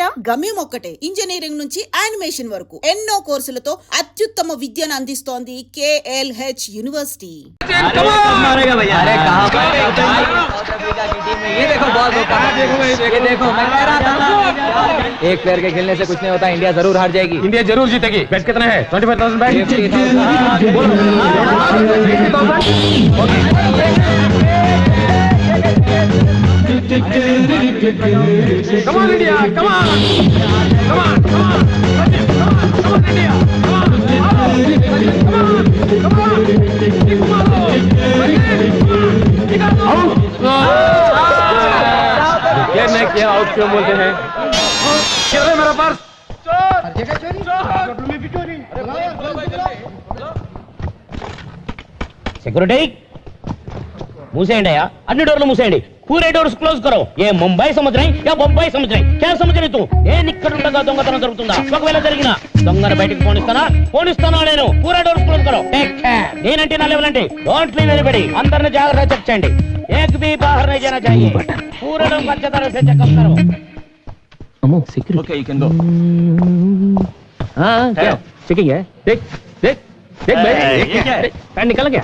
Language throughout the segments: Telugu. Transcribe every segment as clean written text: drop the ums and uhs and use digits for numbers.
ఒకటేరా? గమ్యం ఒక్కటే. ఇంజనీరింగ్ నుంచి యానిమేషన్ వరకు ఎన్నో కోర్సులతో అత్యుత్తమ విద్యను అందిస్తోంది KLH యూనివర్సిటీ. एक प्लेयर के खेलने से कुछ नहीं होता, इंडिया जरूर हार जाएगी. इंडिया जरूर जीतेगी. बेट कितना है? 25,000 bat. Come on India, come on, come on, come on, come on India, come on, come on, ये मैं क्या आउट क्यों बोलते हैं? क्या है मेरा पर्स? सिक्योरिटी मूसेंगे यार, अन्य डोर मूसेंगे, पूरे डोर्स क्लोज करो. ये मुंबई समझ रहे या बम्बई समझ रहे? क्या समझ रही तू? ఏ నిక్కడ ఉండగా దొంగతనం జరుగుతుందా? ఒకవేళ జరిగినా దొంగను బయటికి పోనిస్తానా నేను? పూరా డోర్స్ క్లోజ్ करो. Take care. నేనంటే నా లెవెల్ అంటే డోంట్ లీవ్ ఎనీబడీ. అందరిని జాగ్రత్తగా చెక్ చేయండి. एक भी बाहर नहीं जाना चाहिए. पूरे लोग अच्छे तरह से चेकअप करो. अमो security. Okay, you can go. हाँ क्या चेकिंग है? देख देख देख भाई, पैन निकल गया.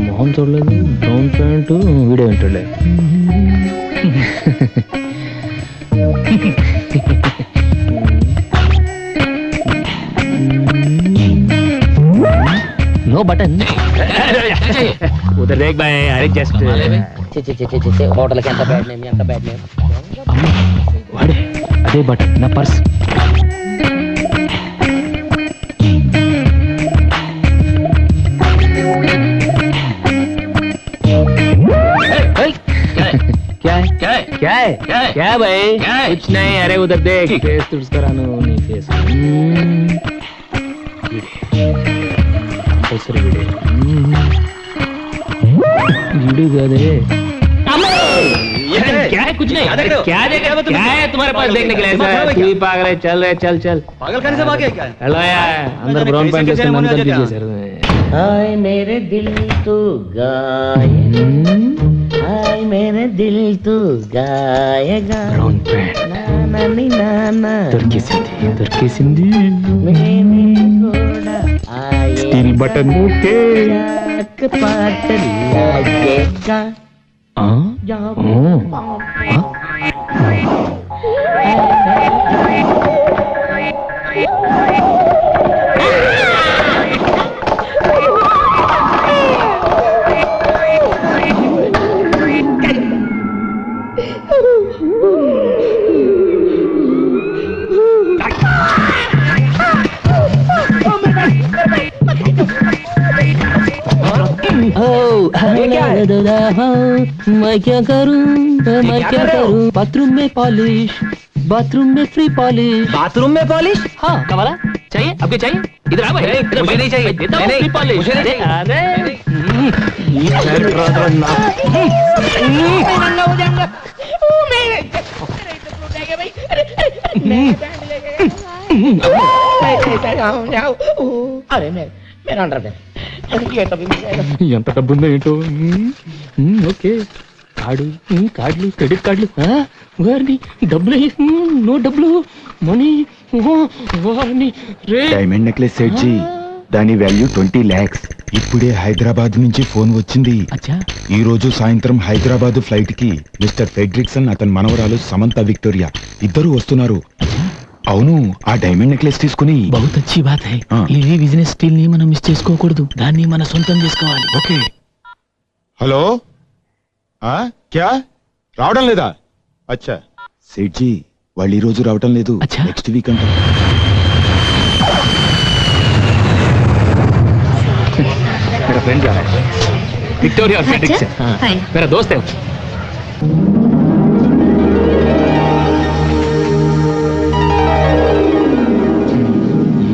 మొహం చూడలేదు, బ్రౌన్ ప్యాంట్, వీడియో వింటలే. No button. उधर देख भाई, अरे जस्ट హోటల్ కి ఎంత బ్యాడ్ నేమ్, ఎంత బ్యాడ్ నేమ్. వాడే అదే బటన్, నా పర్స్. क्या है क्या है क्या है क्या है भाई? कुछ नहीं. अरे उधर देख, फेस तुझ करानो नहीं फेस. वीडियो क्या है? क्या है? कुछ नहीं. क्या है तुम्हारे पास देखने के लिए? तू ही पागल है. चल रहे, चल चल. पागल खाने से भागे क्या? हेलो यार, अंदर ब्राउन पैंट से मन कर दीजिए सर. हाय मेरे दिल तू गाए, हाय मेरे दिल तू गाएगा. ब्राउन पैंट नाना तुर्की सिंधी मेरे घोड़ा आए, स्टील बटन के पाट लगेगा. मैं क्या करूं बाथरूम में पॉलिश, बाथरूम में फ्री पॉलिश. बाथरूम में पॉलिश? हाँ कमाला चाहिए? आपको चाहिए? इधर आओ भाई. मुझे नहीं चाहिए. देता हूँ फ्री पॉलिश. मुझे नहीं चाहिए. अरे मेरा अंडर ఎంత డబ్బు ఉందో ఏంటో. ఓకే, కార్డులు క్రెడిట్ కార్డులు. వారిని డబ్బులు, నో డబ్బులు, మనీ. డైమండ్ నెక్లెస్ సెట్ జీ, దాని వాల్యూ 20 lakhs. ఇప్పుడే హైదరాబాద్ నుంచి ఫోన్ వచ్చింది. ఈ రోజు సాయంత్రం హైదరాబాద్ ఫ్లైట్ కి మిస్టర్ ఫెడ్రిక్సన్, అతని మనవరాలు సమంత విక్టోరియా ఇద్దరు వస్తున్నారు. అవును, ఆ డైమండ్ నెక్లెస్ తీసుకుని. బహుత్ అచ్చి బాత్ హై. ఈ బిజినెస్ స్టిల్ ని మనం మిస్ చేసుకోకూడదు. దాన్ని మన సొంతం చేసుకోవాలి. ఓకే. హలో, క్యా రావడం లేదా? అచ్చా సేట్ జీ, వాళ్ళు ఈ రోజు రావడం లేదు. నెక్స్ట్ వీక్ అంట. मेरा फ्रेंड जा रहा है, विक्टोरिया और फ्रेडरिक्सन. मेरा दोस्त है.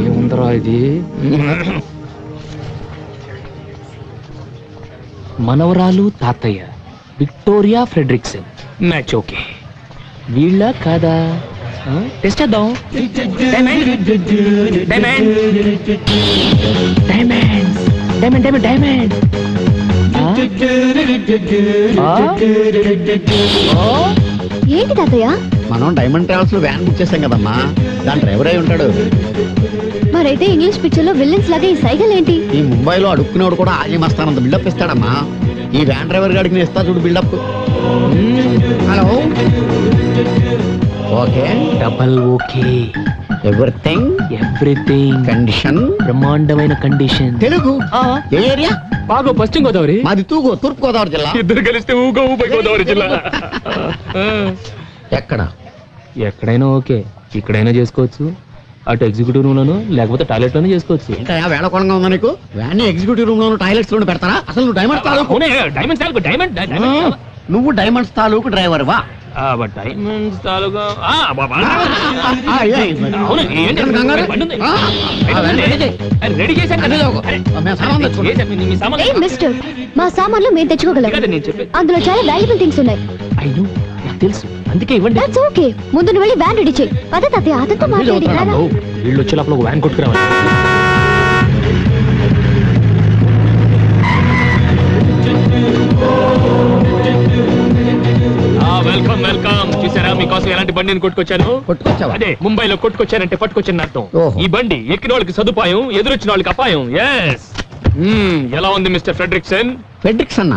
ఏముందరా ఇది? మనవరాలు తాతయ్య విక్టోరియా ఫ్రెడరిక్సన్ మ్యాచ్. ఓకే, వీళ్ళ కాదా? టెస్ట్ చేద్దాం. Diamond diamond diamond diamond diamond. ఏంటి తాతయ్య? మనం డైమండ్ ట్రావెల్స్ లో వ్యాన్ బుక్ చేసాం కదమ్మా, దాని డ్రైవర్ అయి ఉంటాడు. మరైతే ఇంగ్లీష్ పిక్చర్ లో విల్లన్స్ లాగా ఈ సైకిల్ ఏంటి? ఈ ముంబైలో అడుక్కునేవాడు కూడా ఆజమస్తానంత బిల్డప్ ఇస్తాడమ్మా. ఈ వ్యాన్ డ్రైవర్ గాడికి నేను ఇస్తా చూడు buildup. Hello, okay, double okay, everything everything, condition, బ్రహ్మాండమైన కండిషన్. తెలుగు ఏ ఏరియా? బాగా పశ్చిమ గోదావరి. మాది తూగు, తూర్పు గోదావరి జిల్లా. ఇద్దరు కలిస్తే ఊగో ఊపై గోదావరి జిల్లా. ఎక్కడ? ఎక్కడైనా ఓకే, ఇక్కడైనా చేసుకోవచ్చు. అటు ఎగ్జిక్యూటివ్ రూమ్ లోను లేకపోతే టాయిలెట్ లోనే చేసుకోవచ్చు. ఏంటయ్యా వేళకోళంగా ఉందా నీకు? వ్యాన్ ఎగ్జిక్యూటివ్ రూమ్ లోను టాయిలెట్స్ లోను పెడతారా? అసలు నువ్వు డైమండ్స్ తాలూకు నువ్వు డైమండ్స్ తాలూకు డ్రైవర్ వా? డైమండ్స్ తాలూకా రెడీ ఏ మిస్టర్, మా సామాన్లు మేము తెచ్చుకోగలం. అందులో చాలా వాల్యుబుల్ థింగ్స్ ఉన్నాయి. అయిను తెలుసు, అందుకే ఇవ్వండి. That's okay. ముందు నువ్వు వెళ్ళి వ్యాన్ రెడీ చేయి. పద తాతయ్య, అతనితో మాట్లాడి రారా. వీళ్ళు వచ్చే లోపల ఒక వ్యాన్ కొట్టుకురావాలి. Welcome welcome. చూసారా మీకోసం ఎలాంటి బండిని కొట్టుకొచ్చాను? కొట్టుకొచ్చావా? అదే ముంబైలో కొట్టుకొచ్చానంటే పట్టుకొచ్చిన అర్థం. ఓహో. ఈ బండి ఎక్కిన వాళ్ళకి సదుపాయం, ఎదురొచ్చిన వాళ్ళకి అపాయం. ఎస్. ఎలా ఉంది మిస్టర్ ఫ్రెడ్రిక్సన్? ఫెడ్రిక్స్ అన్న.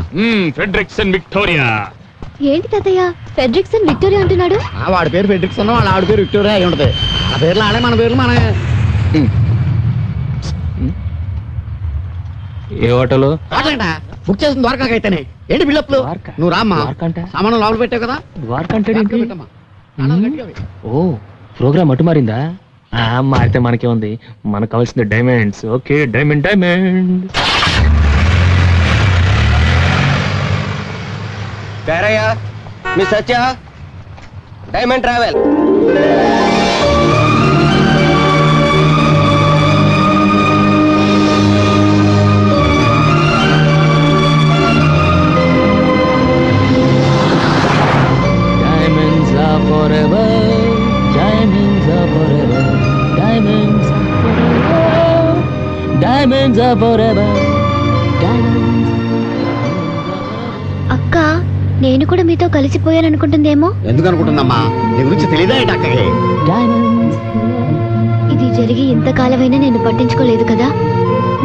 Fredriksson Victoria. ఏంటి తాతయ్య ఫెడ్రిక్సన్ విక్టోరియా అంటున్నాడు? వాడి పేరు ఫెడ్రిక్స్ అన్న, వాళ్ళ ఆవిడ పేరు విక్టోరియా అయి ఉంటది. ఆ పేర్లు ఆడే, మన పేర్లు మన. ఏ హోటల్? బుక్ చేసిన ద్వారకాకి అయితేనే. ఏంటి బిల్డప్లు? ద్వారకా? నువ్వు రామ్మా, ద్వారకా అంటే? సామాను లోపల పెట్టావు కదా. ద్వారకా అంటే ఏంటి? పెట్టమ్మా. తాళాలు గట్టిగా వేయి. ఓ ప్రోగ్రామ్ అటు మారిందా? మారితే మనకే ఉంది, మనకు కావాల్సింది diamonds. Okay, diamond diamond. Perayya, me Satya, diamond travel. Diamonds are forever, diamonds are forever, diamonds are forever, diamonds are forever, diamonds. అక్క, నేను కూడా మీతో కలిసిపోయాను అనుకుంటుందేమో. ఎందుకు అనుకుంటుందమ్మా? నీ గురించి తెలీదా ఏంటి అక్కకి? Diamonds. ఇది జరిగి ఇంతకాలమైనా నేను పట్టించుకోలేదు కదా.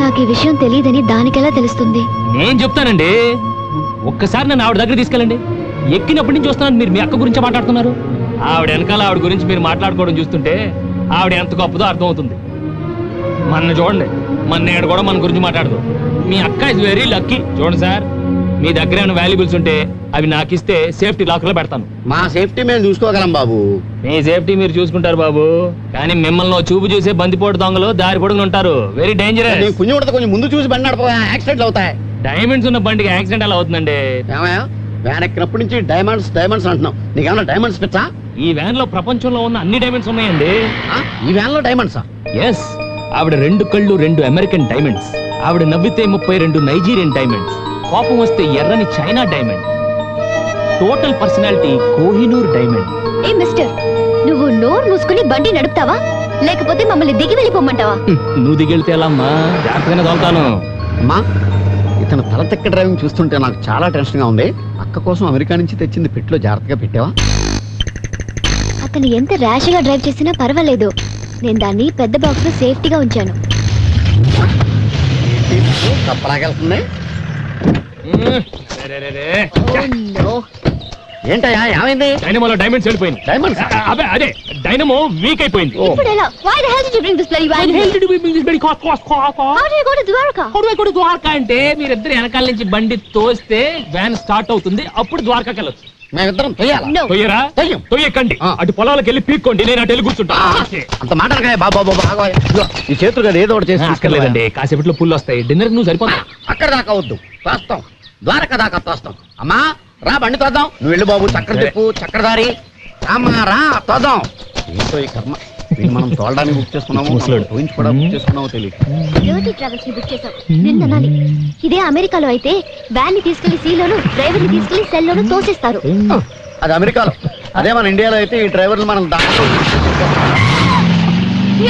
నాకు ఈ విషయం తెలియదని దానికెలా తెలుస్తుంది? నేను చెప్తానండి, ఒక్కసారి నన్ను ఆవిడ దగ్గర తీసుకెళ్ళండి. ఎక్కినప్పటి నుంచి చూస్తున్నాను మీరు మీ అక్క గురించి మాట్లాడుతున్నారు. ఆవిడ వెనకాల ఆవిడ గురించి మీరు మాట్లాడుకోవడం చూస్తుంటే ఆవిడ ఎంత గొప్పదో అర్థం అవుతుంది. మన చూడండి, మన నేడు కూడా మన గురించి మాట్లాడదు. మీ అక్క ఇస్ వెరీ లక్కీ. చూడండి సార్, మీ దగ్గర ఏమైనా వాల్యుబుల్స్ ఉంటే అవి నాకు ఇస్తే సేఫ్టీ లాకర్ లో పెడతాను. మా సేఫ్టీ మేము చూసుకోగలం బాబు. మీ సేఫ్టీ మీరు చూసుకుంటారు బాబు, కానీ మిమ్మల్ని చూపు చూసే బందిపోటు దొంగలు దారి పొడుగులు ఉంటారు. Very dangerous. నీకు పుణ్యం ఉంటుంది, కొంచెం ముందు చూసి బండి నడప, యాక్సిడెంట్లు అవుతాయి. డైమండ్స్ ఉన్న బండికి యాక్సిడెంట్ ఎలా అవుతుందండి? ఏమయ్యా, వ్యాన్ ఎక్కినప్పటి నుంచి డైమండ్స్ డైమండ్స్ అంటున్నావు. నీకేమన్నా డైమండ్స్ పిచ్చా? ఈ వ్యాన్ లో ప్రపంచంలో ఉన్న అన్ని డైమండ్స్ ఉన్నాయండి. ఈ వ్యాన్ లో డైమండ్సా? ఎస్. ఆవిడ 2 కళ్ళు 2 అమెరికన్ డైమండ్స్. ఆవిడ నవ్వితే 32 నైజీరియన్ డైమండ్స్. కోపం వస్తే ఎర్రని China diamond. Total personality Kohinoor diamond. ఏ మిస్టర్, నువ్వు నోరు మూసుకుని బండి నడుపుతావా లేకపోతే మమ్మల్ని దిగి వెళ్ళిపోమంటావా? నువ్వు దిగెళ్తే ఎలా అమ్మా? జాగ్రత్తగానే తోలుతాను. అమ్మా, ఇతను తల తెక్క డ్రైవింగ్ చూస్తుంటే నాకు చాలా టెన్షన్ గా ఉంది. అక్క కోసం అమెరికా నుంచి తెచ్చింది పెట్టులో జాగ్రత్తగా పెట్టావా? అతను ఎంత ర్యాష్ గా డ్రైవ్ చేసినా పర్వాలేదు. నేను దాన్ని పెద్ద బాక్స్ లో సేఫ్టీగా ఉంచాను. తప్పలాగెళ్తుంది. ఏంటయ్యా, ఏమైంది? డైనమోలో డైమండ్స్ వెళ్ళిపోయింది. డైమండ్స్? అదే అదే, డైనమో వీక్ అయిపోయింది. ఇప్పుడు ఎలా? Why the hell did you bring this bloody van here? How do you go to Dwarka? Dwaraka అంటే మీరిద్దరు వెనకాల నుంచి బండి తోస్తే వ్యాన్ స్టార్ట్ అవుతుంది, అప్పుడు ద్వారకాకి వెళ్ళొచ్చు. మేమిద్దరం తొయ్యాలా? No. తొయ్యరా? తొయ్యం. తొయ్యకండి. అటు పొలాలకు వెళ్ళి పీక్కోండి, నేను అటు వెళ్ళి కూర్చుంటా. అంత మాట్లాడకాయ బాబా బాబా. ఈ చేతులు కదా ఏదో ఒకటి చేసి అక్కర్లేదండి, కాసేపట్లో పుల్లు వస్తాయి. డిన్నర్ నువ్వు సరిపోతావు. అక్కడ దాకా వద్దు, తోస్తాం. ద్వారకా దాకా తోస్తాం. అమ్మా రా, బండి తోద్దాం. నువ్వు వెళ్ళు బాబు, చక్ర చెప్పు, చక్రధారి. రామ్మా రా, తోద్దాం. ఏంటో ఈ కర్మ, వీళ్ళు మనం తోలడానికి బుక్ చేసుకున్నాము, ఊహించుకోవడం బుక్ చేసుకున్నామో తెలియదు. Dirty Travels ని బుక్ చేసాం. నిన్ననాలి. ఇదే అమెరికాలో అయితే వ్యాన్ ని తీసుకెళ్లి సీలోను, డ్రైవర్ ని తీసుకెళ్లి సెల్ లోను తోసేస్తారు. అది అమెరికాలో. అదే మన ఇండియాలో అయితే ఈ డ్రైవర్లు మనం దాంట్లో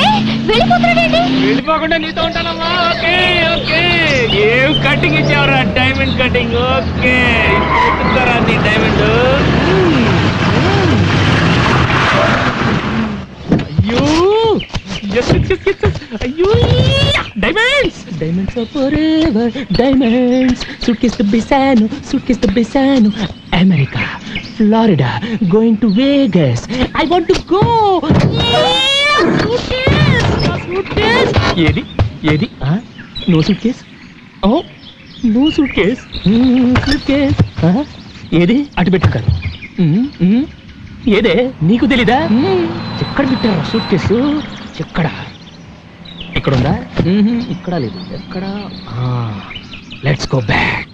ఏ వెళ్ళిపోతున్నాడేంటి? వెళ్ళిపోకుండా నీతో ఉంటానమ్మా. Okay okay. ఏం కటింగ్ ఇచ్చావురా? Diamond cutting. ఓకే ఇస్తారా నీ డైమండ్? అయ్యో అయ్యో diamonds diamonds forever diamonds. Suitcase బిసాను America Florida going to Vegas. I want to go. ఏది ఏది? No suitcase. Oh no suitcase. ఏది? అటు పెట్టుకారు. ఏదే నీకు తెలీదా? ఎక్కడ పెట్టారా సూట్ కేసు? ఎక్కడ? ఇక్కడుందా? ఇక్కడ లేదు. ఎక్కడ? Let's go back.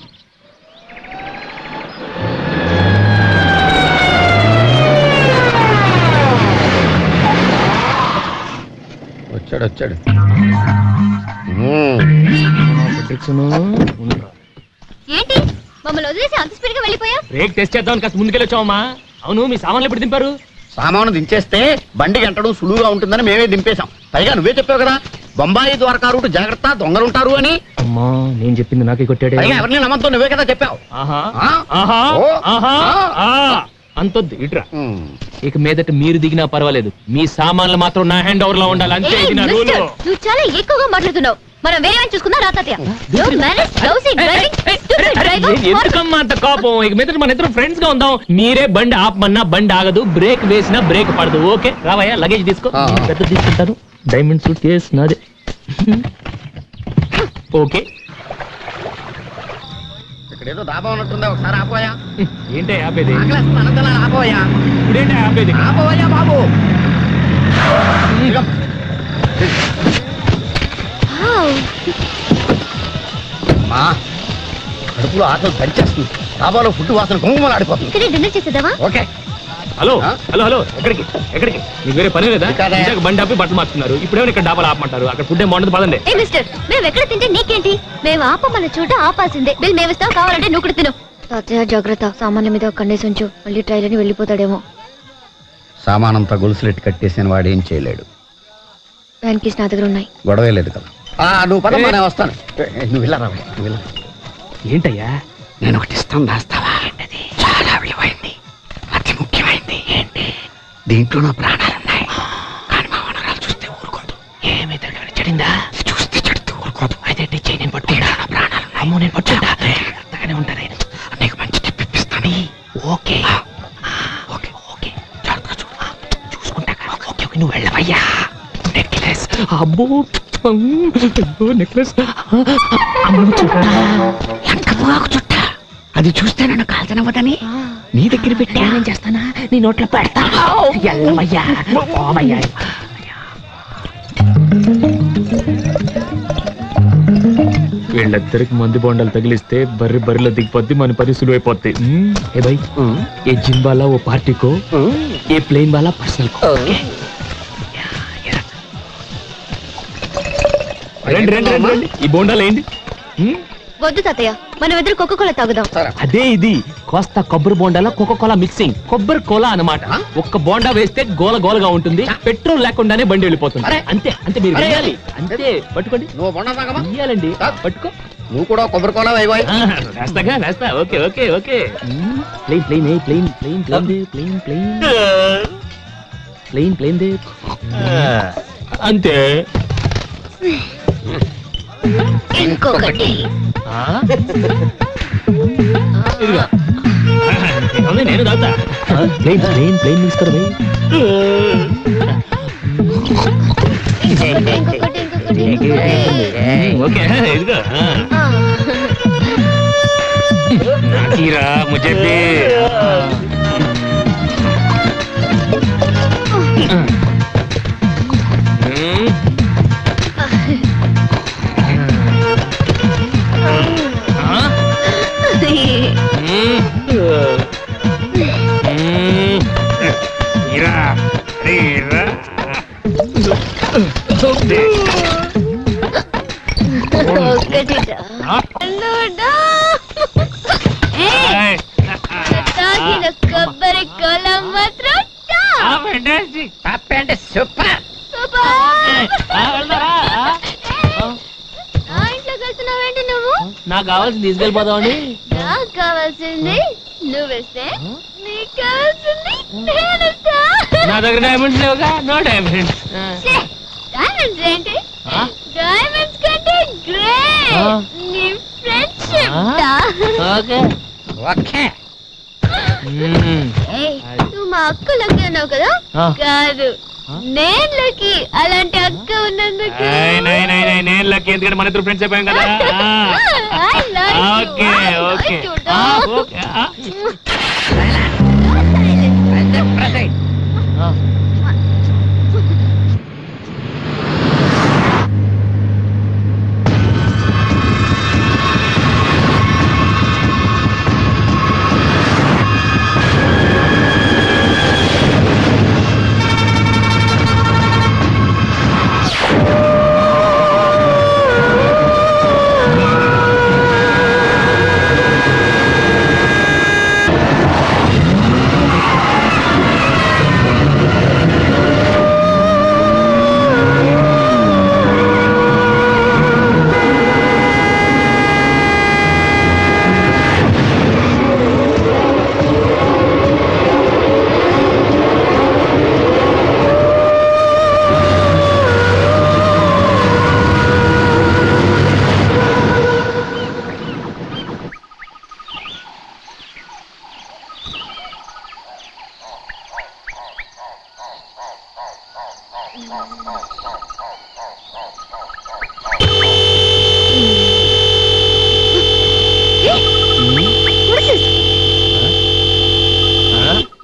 వచ్చాడు. ఏంటి మమ్మల్ని వదిలేసి అంత స్పీడ్ గా వెళ్ళిపోయా? బ్రేక్ టెస్ట్ చేద్దాం కాస్త ముందుకెళ్ళొచ్చావమ్మా. అవును మీ సామాన్లు ఎప్పుడు దింపారు? సామాను దించేస్తే బండి గంటడం సులువుగా ఉంటుందని మేమే దింపేశాం. పైగా నువ్వే చెప్పావు కదా బొంబాయి ద్వారకా రూట్ జాగ్రత్త, దొంగలుంటారు అని. అమ్మా నేను చెప్పింది నాకే కొట్టాడే. పైగా ఎవరిని నమ్మద్దు, నువ్వే కదా చెప్పావు. అంతొద్దు ఇట్రా. ఇక మీదట మీరు దిగినా పర్వాలేదు, మీ సామాన్లు మాత్రం నా హ్యాండ్ ఓవర్ లో ఉండాలి. అంతే ఇది నా రూల్. నువ్వు చాలా ఎక్కువగా మాట్లాడుతున్నావు. మనం వేరే వాడిని చూసుకుందాం రా తాతయ్య. ఎందుకమ్మా అంత కోపం? ఇక మీదట మన ఇద్దరు ఫ్రెండ్స్ గా ఉందాం. మీరే బండి ఆపమన్నా బండి ఆగదు, బ్రేక్ వేసినా బ్రేక్ పడదు. ఓకే రావయ్యా, లగేజ్ తీసుకో. పెద్ద తీసుకుంటాను. డైమండ్ సూట్ కేస్ నాదే. ఓకే ఇక్కడేదో దాబా ఉన్నట్టుందా, ఒకసారి ఆపోయా. ఏంటే ఆపేది? ఆపోయా. ఇప్పుడేంటే ఆపేది? ఆపోయా బాబు. అమ్మా కడుపులో ఆకలి దంచేస్తుంది. డాబాలో ఫుడ్ వాసన గుమ్మలు ఆడిపోతుంది. ఇక్కడే డిన్నర్ చేసేద్దామా? ఓకే. హలో హలో హలో ఎక్కడికి ఎక్కడికి? మీకు వేరే పని లేదా? బండి ఆపి బట్టలు మార్చుకున్నారు. ఇప్పుడేమో ఇక్కడ డాబాలు ఆపమంటారు. అక్కడ ఫుడ్ ఏం బాగుంటుంది పదండి. ఏ మిస్టర్, మేము ఎక్కడ తింటే నీకేంటి? మేము ఆపమన్న చోట ఆపాల్సిందే. బిల్ మేము ఇస్తాం, కావాలంటే నువ్వు కూడా తిను. తాతయ్య జాగ్రత్త, సామాన్ల మీద కన్నేసి ఉంచు. మళ్ళీ ట్రైల్ అని వెళ్ళిపోతాడేమో. సామానంతా గొలుసులెట్టి కట్టేసిన వాడు ఏం చేయలేడు. వ్యాన్ కీస్ నా దగ్గర ఉన్నాయి. గొడవే లేదు కదా. నువ్వు పదమ్మా, నేను వస్తాను. నువ్వు వెళ్ళరా, నువ్వు వెళ్ళరా. ఏంటయ్యా? నేను ఒకటి ఇస్తాను, దాస్తావా? చాలా విలువైంది, అతి ముఖ్యమైనది. ఏంటి? దీంట్లో నా ప్రాణాలున్నాయి. కానీ మా వనరాలు చూస్తే ఊరుకోదు. ఏమి చెడిందా? చూస్తే చెడుతూ ఊరుకోదు. అయితే టీచర్ నేను పట్టుకుంటా. నా ప్రాణాలు అమ్మో నేను పట్టుకుంటా. అంతగానే ఉంటాను. నీకు మంచి టిప్ ఇప్పిస్తాను. ఓకే ఓకే ఓకే జాగ్రత్తగా చూడు. చూసుకుంటా. ఓకే ఓకే నువ్వు వెళ్ళవయ్యా. నెక్లెస్. అబ్బో నెక్లెస్. చుట్ట అది చూస్తే నన్ను కాల్చనవ్వదని నీ దగ్గర పెట్టి నేను చేస్తానా? నీ నోట్లో పెడతా. ఎల్లవయ్యా ఓమయ్యా. వీళ్ళిద్దరికి మందు బొండాలు తగిలిస్తే బర్రెలో దిగిపోద్ది, మన పని సులువైపోద్ది. ఏ భాయ్, ఏ జిమ్ వాలా ఓ పార్టీ కో, ఏ ప్లేన్ వాలా పర్సనల్ కో. రండి రండి రండి రండి. ఈ బోండాలు ఏంటి? వద్దు తాతయ్య, మనం ఇద్దరు కోకోకోలా తాగుదాం. అదే ఇది కోస్తా కొబ్బరి బోండాల కోకోకోలా మిక్సింగ్. కొబ్బరి కోలా అన్నమాట. ఒక్క బోండా వేస్తే గోల గోలగా ఉంటుంది, పెట్రోల్ లేకుండానే బండి వెళ్ళిపోతుంది. అంతే అంతే, మీరు వేయాలి అంతే. పట్టుకోండి. నువ్వు బొండా తాగమా? వేయాలండి. పట్టుకో. నువ్వు కూడా కొబ్బరి కోలా వేయబోయ్. వేస్తాగా వేస్తా. Okay okay okay. Plain plain plain plain plain plain plain plain plain దే. అంతే. ఇంకొకటి. ఇదిగా నేను తాగుతా. ప్లేన్ ప్లేన్ ప్లేన్ తీసుకోరా. ఓకే ఇదిగా నాకీరా ముझे भी. కొబ్బరి కోలా మాత్రం సూపర్. నాకు కావాల్సింది తీసుకెళ్ళిపోదామని. నాకు కావాల్సింది నువ్వేస్తే నీకు కావాల్సింది నేనిస్తా. నా దగ్గర డైమండ్స్ లేవుగా. No diamonds. ఛే, డైమండ్స్ ఏంటి? ఆ? డైమండ్స్ కంటే గ్రేట్ ఆ? నీ ఫ్రెండ్షిప్ ఓకే ఓకే. నువ్వు మా అక్క లక్కీ అన్నావు కదా. ఆ. కాదు, నేను లక్కీ. అలాంటి అక్క ఉన్నందుకు. నేను లక్కీ, ఎందుకంటే మన ఇద్దరు ఫ్రెండ్స్ అయిపోయాం కదా. I like you. Okay I okay like you, dog. Okay. Proceed.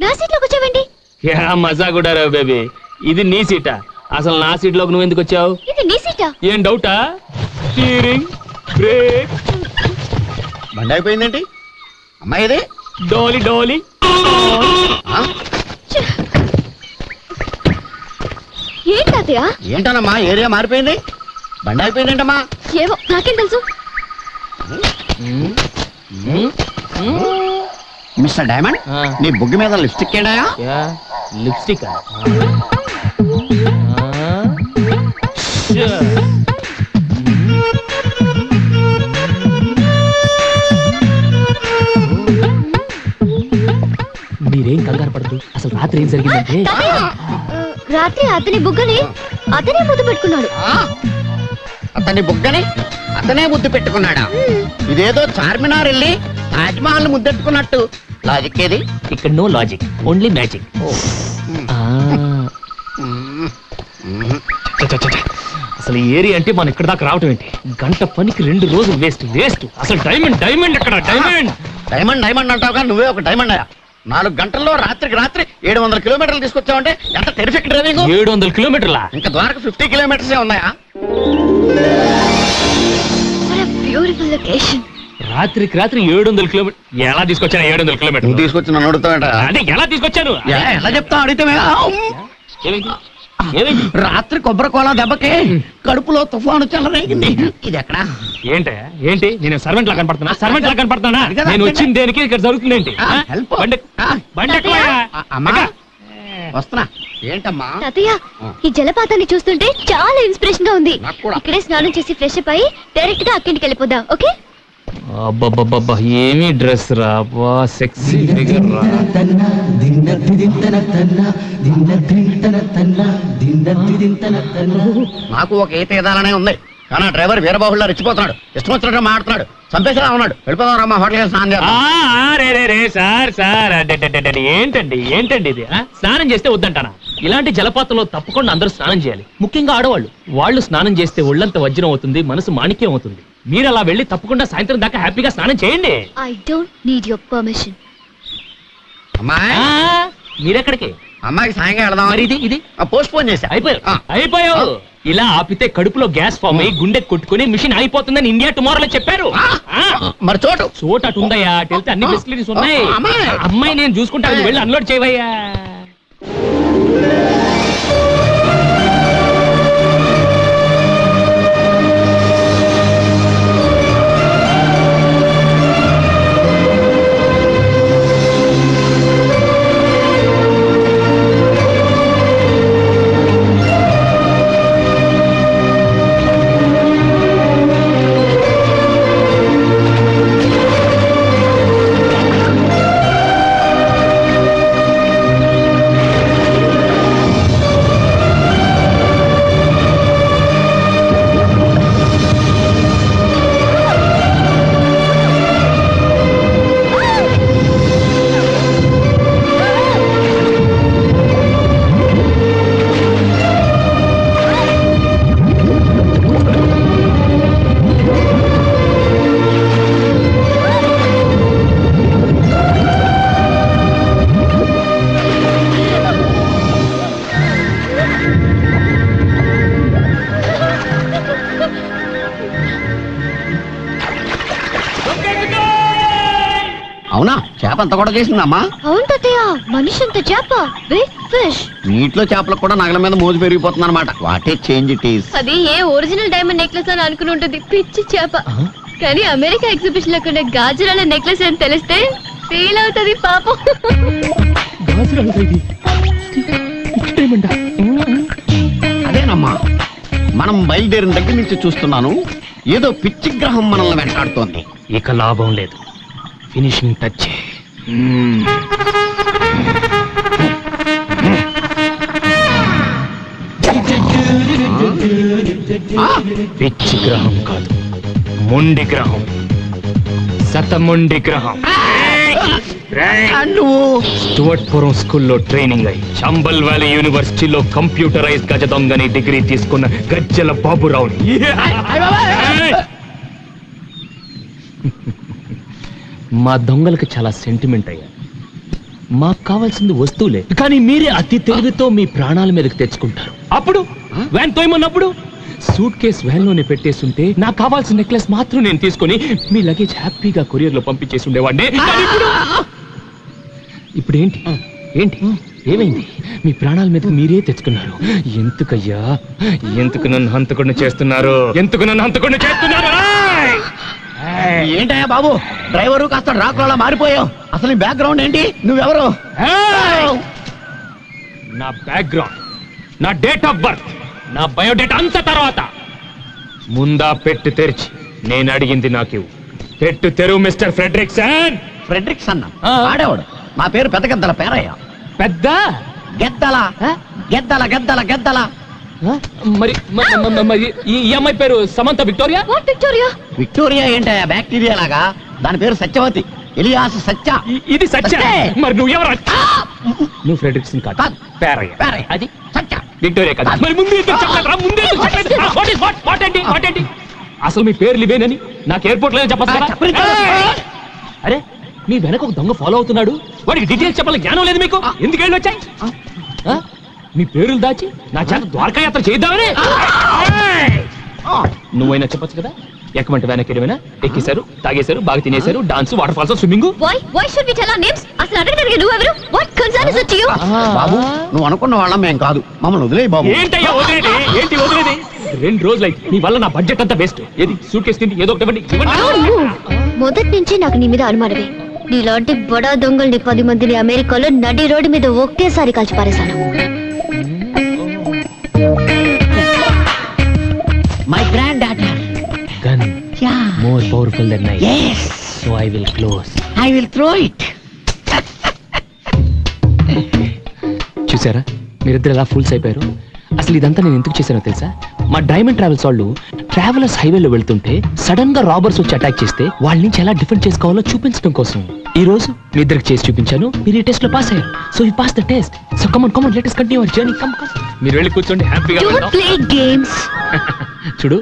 నా సీట్లో కూర్చోవండి. యా మజా కూడా రావు బేబీ. ఇది నీ సీటా? అసలు నా సీట్ లోకి నువ్వు ఎందుకు వచ్చావు? ఇది నీ సీటా? ఏం డౌటా? స్టీరింగ్, బ్రేక్, బండి అయిపోయిందేంటి? అమ్మాయి ఇది డోలీ డోలీ. ఆ? ఏంటి తాతయ్య? ఏంటనమ్మా ఏరియా మారిపోయింది? బండి అయిపోయిందేంటమ్మా? ఏవో నాకేం తెలుసు. మిస్టర్ డైమండ్, ఆ. నీ బుగ్గి మీద లిప్స్టిక్ ఏంటాయా? లిప్స్టిక్. మీరేం కంగారు పడదు. అసలు రాత్రి ఏం జరిగిందంటే, రాత్రి అతని బుగ్గని అతనే ముద్దు పెట్టుకున్నాడు. ఆ? అతని బుగ్గని అతనే ముద్దు పెట్టుకున్నాడా? ఇదేదో చార్మినార్ వెళ్ళి తాజ్మహల్ ముద్దెట్టుకున్నట్టు. లాజిక్ ఏది? ఇక్కడ నో లాజిక్, ఓన్లీ మ్యాజిక్. అసలు ఈ ఏరియా అంటే మనం ఇక్కడ దాకా రావటం ఏంటి? గంట పనికి 2 రోజులు వేస్ట్ వేస్ట్. అసలు డైమండ్ డైమండ్ ఎక్కడ? డైమండ్ డైమండ్ డైమండ్ అంటావు కానీ నువ్వే ఒక డైమండ్ అయ్యా. 4 గంటల్లో రాత్రికి రాత్రి 700 కిలోమీటర్లు తీసుకొచ్చావంటే ఎంత టెరిఫిక్ డ్రైవింగ్. 700 కిలోమీటర్లా? ఇంకా ద్వారకు 50 కిలోమీటర్సే ఉన్నాయా? Beautiful location. రాత్రికి రాత్రి 700 కిలోమీటర్ ఎలా తీసుకొచ్చాను? 700 కిలోమీటర్లు నువ్వు తీసుకొచ్చి నన్ను అడుగుతావేట? అదే ఎలా తీసుకొచ్చాను? ఎలా చెప్తావు అడిగితే? ఏమైంది? ఏమైంది? రాత్రి కొబ్బరి కోలా దెబ్బకి కడుపులో తుఫాను చెలరేగింది. ఇది ఎక్కడ? ఏంటి నేను సర్వెంట్ లా కనపడుతున్నా? సర్వెంట్ లా కనపడుతున్నా? నేను వచ్చిన దేనికి? ఇక్కడ జరుగుతుంది ఏంటి? హెల్ప్. బండి ఎక్కువయ్యా. అమ్మా వస్తున్నా. ఏంటమ్మా? తాతయ్య, ఈ జలపాతాన్ని చూస్తుంటే చాలా ఇన్స్పిరేషన్ గా ఉంది. నాకు కూడా. ఇక్కడే స్నానం చేసి ఫ్రెష్ అప్ అయి డైరెక్ట్ గా అక్కింటికి వెళ్ళిపోదాం. ఓకే? అబ్బబ్బబ్బబ్బా, ఏమి డ్రెస్ రా, సెక్సీ ఫిగర్ రా. నాకు ఒక ఈత ఎదాలనే ఉంది కానీ ఆ డ్రైవర్ వీరబాహుళ్ళ రెచ్చిపోతున్నాడు. ఇష్టం వచ్చినట్టు మాడుతున్నాడు. చంపేసేలా ఉన్నాడు. వెళ్ళిపోదాం రమ్మా, హోటల్ స్నానం చేద్దాం. రే సార్ ఏంటండి ఇది? స్నానం చేస్తే వద్దంటానా? ఇలాంటి జలపాతంలో తప్పకుండా అందరూ స్నానం చేయాలి, ముఖ్యంగా ఆడవాళ్ళు. వాళ్ళు స్నానం చేస్తే ఒళ్ళంత వజ్రం అవుతుంది, మనసు మాణిక్యం అవుతుంది. మీరు అలా వెళ్ళి తప్పకుండా సాయంత్రం దాకా హ్యాపీగా స్నానం చేయండి. I don't need your permission. అమ్మాయి మీరెక్కడికి? అమ్మాయికి సాయంగా వెళదాం. మరి ఇది పోస్ట్ పోన్ చేశా. అయిపోయావు. ఇలా ఆపితే కడుపులో గ్యాస్ ఫామ్ అయ్యి గుండె కొట్టుకుని మిషన్ అయిపోతుందని ఇండియా టుమారోలో చెప్పారు. మరి చోటు అటు ఉందయ్యా, అటు వెళ్తే అన్ని ఫెసిలిటీస్ ఉన్నాయి. అమ్మాయి నేను చూసుకుంటాను, వెళ్ళి అన్లోడ్ చేయవయ్యా. చేప అంత కూడా చేసిందమ్మా. అవును తాతయ్య, మనిషి అంత చేప, బిగ్ ఫిష్. నీటిలో చేపలకు కూడా నగల మీద మోజు పెరిగిపోతుంది అనమాట. What a change it is. అది ఏ ఒరిజినల్ డైమండ్ నెక్లెస్ అని అనుకుని ఉంటుంది, పిచ్చి చేప. కానీ అమెరికా ఎగ్జిబిషన్ లో కొనే గాజురాల నెక్లెస్ అని తెలిస్తే ఫీల్ అవుతుంది పాపం. అదేనమ్మా, మనం బయలుదేరిన దగ్గర నుంచి చూస్తున్నాను, ఏదో పిచ్చి గ్రహం మనల్ని వెంటాడుతోంది. ఇక లాభం లేదు, ఫినిషింగ్ టచ్. పిచ్చి గ్రహం కాదు, మొండి గ్రహం, శతమొండి గ్రహం. స్టువర్ట్పురం స్కూల్లో ట్రైనింగ్ అయి చంబల్ వ్యాలీ యూనివర్సిటీలో కంప్యూటరైజ్ గజ దొంగని డిగ్రీ తీసుకున్న గజ్జల బాబురావుని. మా దొంగలకు చాలా సెంటిమెంట్ అయ్యా. మాకు కావాల్సింది వస్తువులే, కానీ మీరే అతి తెలివితో మీ ప్రాణాల మీదకి తెచ్చుకుంటారు. అప్పుడు వ్యాన్ తోయమన్నప్పుడు సూట్ కేస్ వ్యాన్ లోనే పెట్టేస్తుంటే నాకు కావాల్సిన నెక్లెస్ మాత్రం నేను తీసుకొని మీ లగేజ్ హ్యాపీగా కొరియర్ లో పంపించేసి ఉండేవాడిని. ఇప్పుడు ఏంటి ఏంటి ఏమైంది? మీ ప్రాణాల మీద మీరే తెచ్చుకున్నారు. ఎందుకయ్యా, ఎందుకు నన్ను హంతకుండా చేస్తున్నారు? ఎందుకు నన్ను హంతకుండా చేస్తున్నారు? ఏంటయ్యా బాబు, డ్రైవరు కాస్త డ్రాకులా మారిపోయావు. అసలు బ్యాక్గ్రౌండ్ ఏంటి? నువ్వెవరు? నా బ్యాక్గ్రౌండ్, నా డేట్ ఆఫ్ బర్త్, నా బయోడేటా అంత తర్వాత. ముందా పెట్టు తెరిచి నేను అడిగింది నాకు పెట్టు తెరువు మిస్టర్ ఫ్రెడ్రిక్సన్. ఫ్రెడ్రిక్సన్ ఆడేవాడు. మా పేరు పెద్ద గద్దల పేరయ్య. పెద్ద గెద్దల గెద్దల గెద్దల గెద్దల. మరి మరి ఈ అమ్మాయి పేరు సమంత విక్టోరియా. విక్టోరియా విక్టోరియా ఏంటయ్యా, బ్యాక్టీరియా లాగా. దాని పేరు సత్యవతి, ఎలియాస్ సత్య. ఇది సత్య. మరి నువ్వు ఎవరు? నువ్వు ఫ్రెడ్రిక్సన్ కాదు, పేరయ్య. పేరయ్య అది సత్య, విక్టోరియా కాదు. మరి ముందు ఎందుకు చెప్పలేదురా? ముందు ఎందుకు చెప్పలేదు? What ఏంటి? అసలు మీ పేర్లు ఇవేనని నాకు ఎయిర్పోర్ట్ లో చెప్పచ్చు. అరే, మీ వెనక ఒక దొంగ ఫాలో అవుతున్నాడు. వాడికి డీటెయిల్స్ చెప్పాలి జ్ఞానం లేదు మీకు. ఎందుకు వెళ్ళి వచ్చాయి? మీ పేరులు దాచి నా చేత ద్వారకా యాత్ర చేద్దామని. నువ్వైనా చెప్పొచ్చు కదా. ఎక్కమంటే వెనక్కి ఏమైనా ఎక్కేశారు, తాగేశారు, బాగా తినేశారు, dance, waterfalls, swimming. Why should we tell our names? అసలు అడగడానికి నువ్వెవరు? What concern is it to you? బాబు, నువ్వు అనుకున్న వాళ్ళం మేం కాదు. మమ్మల్ని వదిలేయి బాబు. ఏంటయ్యా వదిలేది? ఏంటి వదిలేది? 2 రోజులైతే నీ వల్ల నా బడ్జెట్ అంతా వేస్ట్. ఏది సూట్ కేసు తిండి ఏదో ఒకటి మొదటి నుంచి నాకు నీ మీద అనుమానమే. నీలాంటి బడా దొంగల్ని 10 మందిని అమెరికాలో నడి రోడ్డు మీద ఒకేసారి కాల్చి పారేశాను. My granddaughter gun more powerful then knife. yes so I will close. I will throw it. చూసారా మీరిద్దరు ఎలా ఫూల్స్ అయిపోయారు? అసలు ఇదంతా నేను ఎందుకు చేశానో తెలుసా? మా డైమండ్ ట్రావెల్స్ వాళ్ళు ట్రావెలర్స్ హైవేలో వెళ్తుంటే సడన్ గా రాబర్స్ వచ్చి అటాక్ చేస్తే వాళ్ళ నుంచి ఎలా డిఫెండ్ చేసుకోవాలో చూపించడం కోసం ఈ రోజు మీ ఇద్దరికి చేసి చూపించాను. మీరు ఈ టెస్ట్ లో పాస్ అయ్యారు. So you pass the test. So come on let us continue our journey. Come మీరు వెళ్ళి కూర్చోండి హ్యాపీగా. Don't play games. చూడు,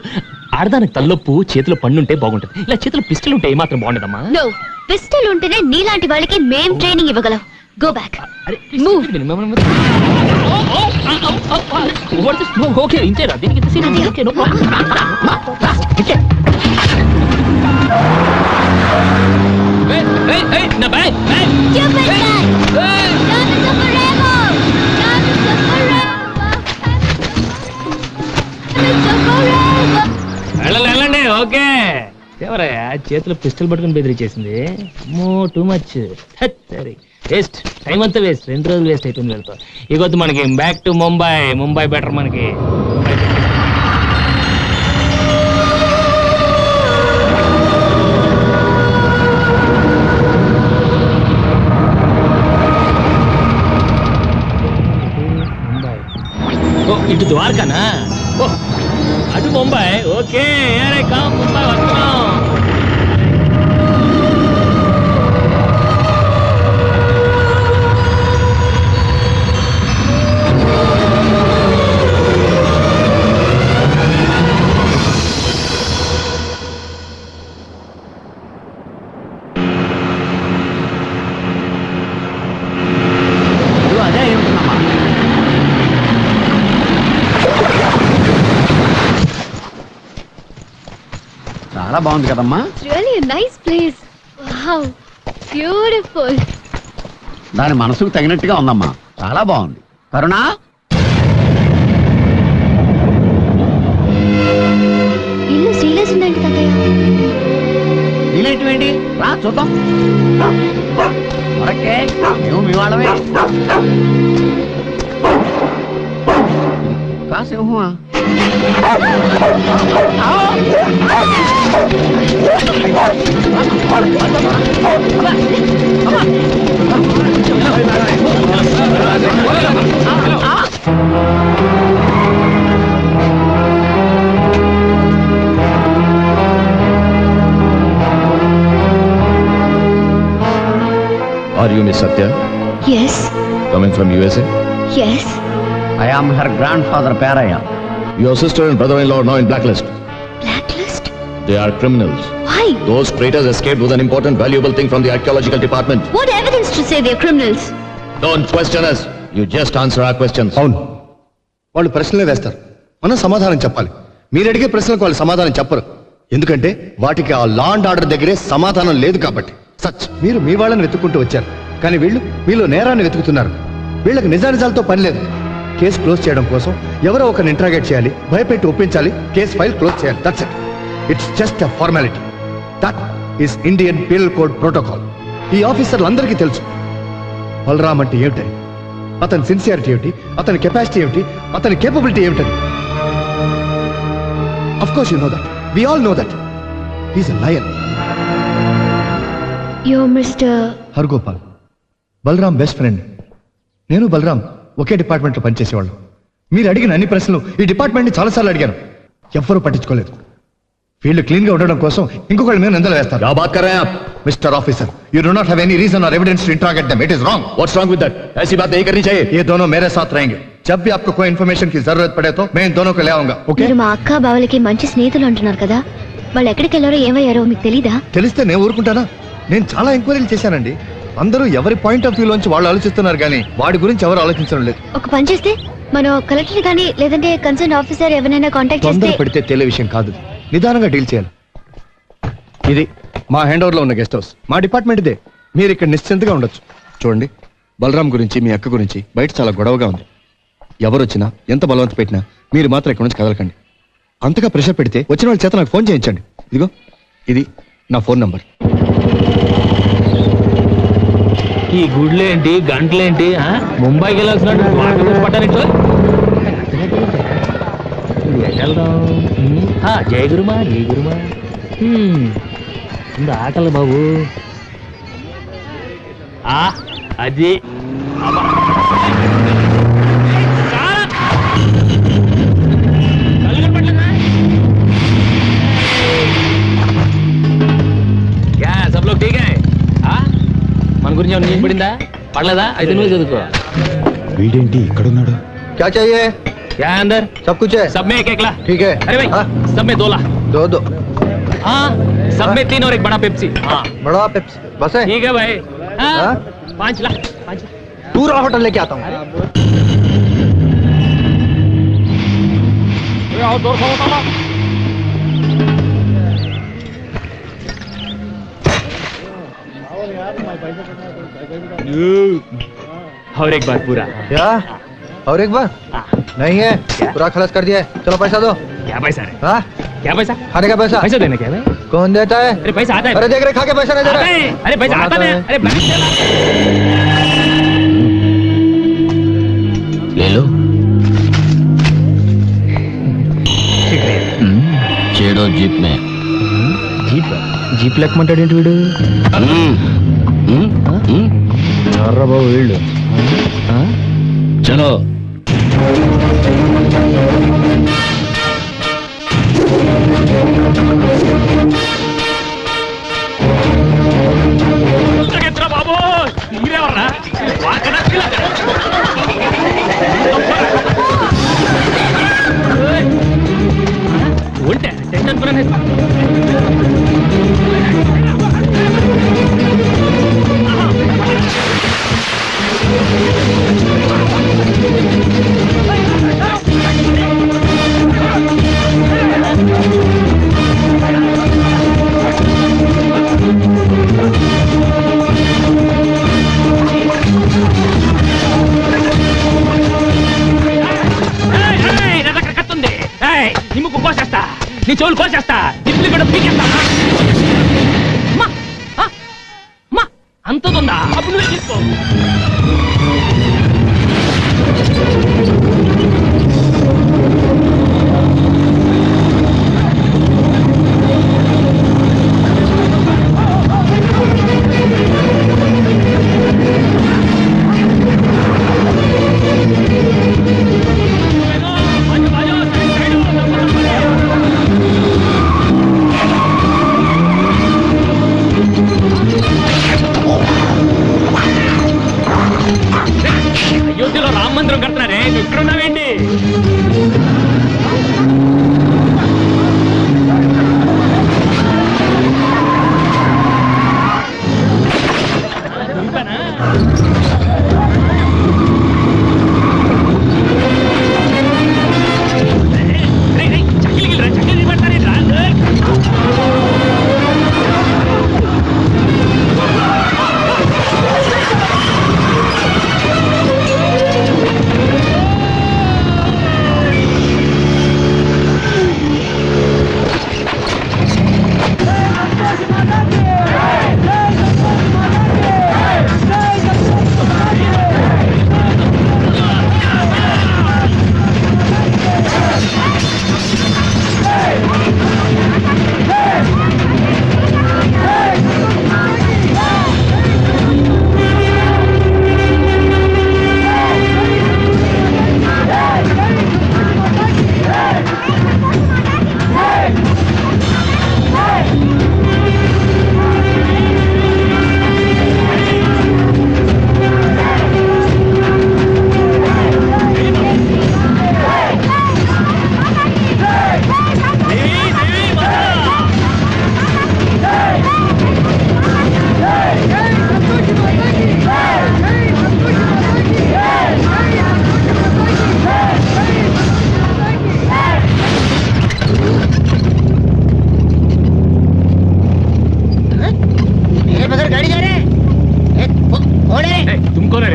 ఆడదానికి తల్లొప్పు చేతిలో పన్నుంటే బాగుంటది. ఇలా చేతిలో పిస్టల్ ఉంటే ఏమాత్రం బాగుండదమ్మా. No, పిస్టల్ ఉంటేనే నీలాంటి వాళ్ళకి మేం ట్రైనింగ్ ఇవ్వగలం. Go back. Move. ఓకే ఇంతేరా? దీనికి ఇంత సీన్ ఓకే, నో ప్రాబ్లం. నా bag Stupid guy. Time is up forever. Time is up forever. Time is up forever. వెళ్ళండి. ఓకే, ఎవరయ్యా చేతిలో పిస్టల్ పట్టుకుని బెదిరించేసింది? Too much. సరే, వేస్ట్, టైం అంతా వేస్ట్. 2 రోజులు వేస్ట్ అయిపోయింది వెళ్తా. ఇకొద్దు మనకి బ్యాక్ టు ముంబై బెటర్ మనకి. ఇటు ద్వారకానా? అటు ముంబై. ఓకే, ముంబై వస్తున్నాం. అదే ఏమిటమ్మా? చాలా బాగుంది కదమ్మా. Really a nice place. Wow. Beautiful. దాని మనసుకు తగినట్టుగా ఉందమ్మా, చాలా బాగుంది. కరుణా, ఇల్లు సీరియస్ ఉందండి తాతయ్య. నీలేంటివేంటి? రా చూద్దాం. మరక్కే మేము మీ వాళ్ళమే. కాసేమా Are you Miss Satya? Yes, Coming from USA? yes. I am her grandfather Paraya. Your sister and brother-in-law are now in blacklist. Blacklist? They are criminals. Why? Those traitors escaped with an important valuable thing from the archaeological department. What evidence to say they're criminals? Don't question us. You just answer our questions. అవును, వాళ్ళు ప్రశ్నలే వేస్తారు, మనం సమాధానం చెప్పాలి. మీరు అడిగే ప్రశ్నలకు వాళ్ళు సమాధానం చెప్పరు, ఎందుకంటే వాటికి ఆ లా అండ్ ఆర్డర్ దగ్గరే సమాధానం లేదు కాబట్టి. సచ్ మీరు మీ వాళ్ళని వెతుక్కుంటూ వచ్చారు, కానీ వీళ్ళు మీలో నేరాన్ని వెతుకుతున్నారు. వీళ్ళకి నిజానిజాలతో పని లేదు. కేసు క్లోజ్ చేయడం కోసం ఎవరో ఒకరిని ఇంట్రాగేట్ చేయాలి, భయపెట్టి ఒప్పించాలి, కేసు ఫైల్ క్లోజ్ చేయాలి. That's it. It's just a formality. That is Indian penal code protocol. ఈ ఆఫీసర్లందరికీ తెలుసు బలరామ్ అంటే ఏమిటని, అతని సిన్సియారిటీ ఏమిటి, అతని కెపాసిటీ ఏమిటి, అతని కేపబిలిటీ ఏమిటని. Of course you know that. We all know that. He is a lion. You're Mr. Hargopal, Balaram best friend. నేను బలరామ్ ఒకే డిపార్ట్మెంట్లో పనిచేసేవాళ్ళం. మీరు అడిగిన అన్ని ప్రశ్నలు ఈ డిపార్ట్మెంట్ని చాలాసార్లు అడిగాను, ఎవ్వరూ పట్టించుకోలేదు. వీళ్ళు క్లీన్ గా ఉండడం కోసం ఇంకొకళ్ళ మీద నిందలు వేస్తారు. क्या बात कर रहे हैं आप? Mister officer, you do not have any reason और evidence to interrogate them. It is wrong. What's wrong with that? ऐसी बात नहीं करनी चाहिए. ये दोनों मेरे साथ रहेंगे. जब भी आपको कोई इन्फॉर्मेशन की जरूरत पड़े तो मैं इन दोनों को ले आऊंगा. ओके? మీరు మా అక్క బావలకి మంచి స్నేహితులు అంటున్నారు కదా, వాళ్ళు ఎక్కడికి వెళ్ళారో ఏమయ్యారో మీకు తెలీదా? తెలిస్తే నేను ఊరుకుంటానా? నేను చాలా ఎంక్వైరీలు చేశానండి. అందరూ ఎవరి పాయింట్ ఆఫ్ వ్యూ లోంచి వాళ్ళు ఆలోచిస్తున్నారు, కానీ వాడి గురించి ఎవరు ఆలోచించడం లేదు. ఒక పని చేస్తే మనం కలెక్టర్ కానీ లేదంటే కన్సర్న్ ఆఫీసర్ ఎవరైనా కాంటాక్ట్ చేస్తే. తొందర పడితే తేలే విషయం కాదు, నిదానంగా డీల్ చేయాలి. ఇది మా హ్యాండ్ ఓవర్ లో ఉన్న గెస్ట్ హౌస్, మా డిపార్ట్మెంట్ ఇదే. మీరు ఇక్కడ నిశ్చింతగా ఉండొచ్చు. చూడండి, బలరాం గురించి మీ అక్క గురించి బయట చాలా గొడవగా ఉంది. ఎవరు వచ్చినా ఎంత బలవంత పెట్టినా మీరు మాత్రం ఇక్కడ నుంచి కదలకండి. అంతగా ప్రెషర్ పెడితే వచ్చిన వాళ్ళ చేత నాకు ఫోన్ చేయించండి. ఇదిగో ఇది నా ఫోన్ నంబర్. ఈ గుడ్లేంటి గంటలేంటి ముంబైకి వెళ్ళాల్సినట్టు పట్టారెట్లు జయ గురుమా జయ గురుమా ఇంత ఆకలి బాబు. అది సబ్ లోగ్ ఠీక్ హై. మన గురించి ఏమైనా న్యూస్ పడిందా? పడలేదా? అయితే నువ్వు చదువుకో. వీడేంటి ఇక్కడున్నాడు? क्या चाहिए? क्या है अंदर? सब कुछ है. सब में एक एक ला. ठीक है. अरे भाई, सब में 2 ला. दो. हाँ, सब में 3 और एक बड़ा पेप्सी. हाँ बड़ा पेप्सी बस है. ठीक है भाई. हाँ, हाँ? 5 ला. 5 ला. पूरा होटल लेके आता हूँ. आओ दो खाओ. और एक बार पूरा. क्या? और एक बार? नहीं है, पूरा खलास कर दिया है. चलो पैसा दो. क्या पैसा है? हाँ? क्या पैसा? खाने का पैसा. पैसा देने क्या है भाई? कौन देता है? अरे पैसा आता है. अरे देख रहे खा के पैसा नहीं दे आता रहा है. अरे पैसा आता है. अरे ले लो. చేడో జీప్ మే. జీప్ లెక్కమంటాడేంటి వీడు? ఎవర్రా బాబు వీళ్ళు? చలో. బాబు మీరెవర్రా? ఉంటే టెన్షన్ పడనే. చెవులు కోసేస్తా, దిప్పులు కూడా పీకేస్తా. అమ్మా, అమ్మా, అంతదుందా? అప్పుడు నువ్వే తీసుకో. అయోధ్యలో రామ మందిరం కడుతున్నారే, నువ్వు ఇక్కడ ఉన్నావేంటి? చక్కలికి చక్కలి పడతారే రా. तुमको रे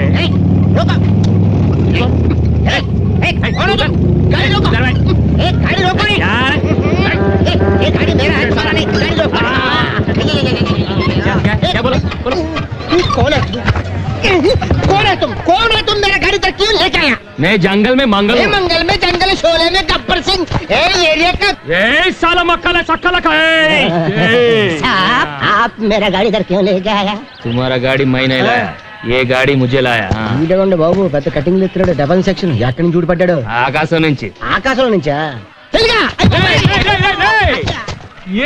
गाड़ी रोको नहीं यार, ये गाड़ी मेरा है, सारा नहीं, गाड़ी रोको। क्या बोलो बोलो? कौन है तुम? कौन है तुम? मेरा गाड़ी तक क्यों लेके आया? मैं जंगल में मंगल हूँ। मंगल में जंगल शोले में गब्बर सिंह एरिया का। ए साला मक्खा सक्का लखा साहब, आप मेरा गाड़ी इधर क्यों लेके आया? तुम्हारा गाड़ी मैं नहीं लाया, ये गाड़ी मुझे लाया. వీడేవండి బాబు, పెద్ద కటింగ్ ఎత్తున్నాడు, డబల్ సెక్షన్ ఎక్కడి నుంచి చూడపడ్డాడు? ఆకాశం నుంచి. ఆకాశం నుంచా?